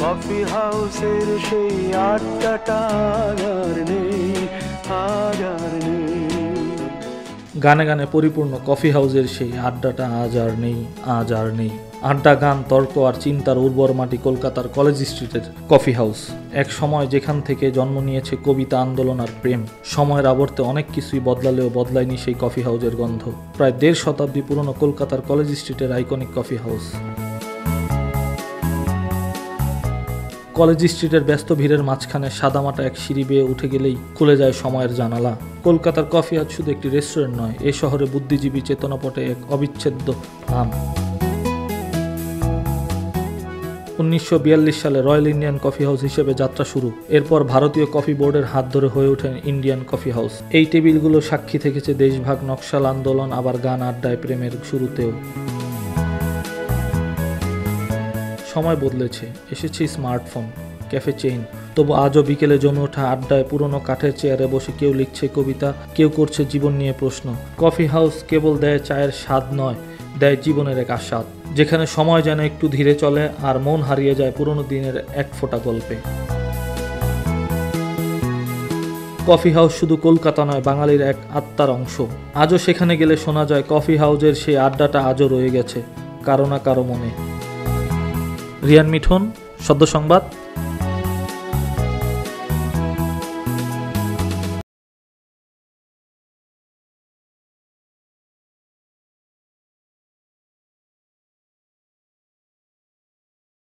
Coffee হাউসের সেই আড্ডাটা আর নেই, আজ আর নেই। গানে গানে পরিপূর্ণ কফি হাউসের সেই আড্ডাটা আজ আর নেই, আজ আর নেই। আড্ডা, গান, তর্ক আর চিন্তার উর্বর মাটি কলকাতার কলেজ স্ট্রিটের কফি হাউস। এক সময় যেখান থেকে জন্ম নিয়েছে কবিতা, আন্দোলন আর প্রেম। সময়ের আবর্তে অনেক কিছুই বদলালেও বদলায়নি সেই কফি হাউসের গন্ধ। প্রায় 1.5 শতাব্দী পুরনো কলকাতার কলেজ স্ট্রিটের আইকনিক কফি হাউস। কলেজ স্ট্রিটের ব্যস্ত ভিড়ের মাঝখানে সাদামাটা এক সিঁড়ি বেয়ে উঠে গেলেই খুলে যায় সময়ের জানালা। কলকাতার কফি হাউস শুধু একটি রেস্টুরেন্ট নয়, এ শহরে বুদ্ধিজীবী চেতনাপটে এক অবিচ্ছেদ্য নাম। 1942 সালে রয়্যাল ইন্ডিয়ান কফি হাউস হিসেবে যাত্রা শুরু। এরপর ভারতীয় কফি বোর্ডের হাত ধরে হয়ে ওঠেন ইন্ডিয়ান কফি হাউস। এই টেবিলগুলো সাক্ষী থেকেছে দেশভাগ, নকশাল আন্দোলন, আবার গান, আড্ডায়, প্রেমের শুরুতেও। সময় বদলেছে, এসেছে স্মার্টফোন, ক্যাফে চেইন, তবু আজও বিকেলে জমে ওঠা আড্ডায় পুরনো কাঠের চেয়ারে বসে কেউ লিখছে কবিতা, কেউ করছে জীবন নিয়ে প্রশ্ন। কফি হাউস কেবল দেয় চায়ের স্বাদ নয়, দেয় জীবনের এক আস্বাদ, যেখানে সময় যেন একটু ধীরে চলে আর মন হারিয়ে যায় পুরনো দিনের এক ফোঁটা গল্পে। কফি হাউস শুধু কলকাতা নয়, বাঙালির এক আত্মার অংশ। আজও সেখানে গেলে শোনা যায় কফি হাউসের সেই আড্ডাটা আজও রয়ে গেছে কারো না কারো মনে। রিয়ান মিঠুন, সদ্য সংবাদ।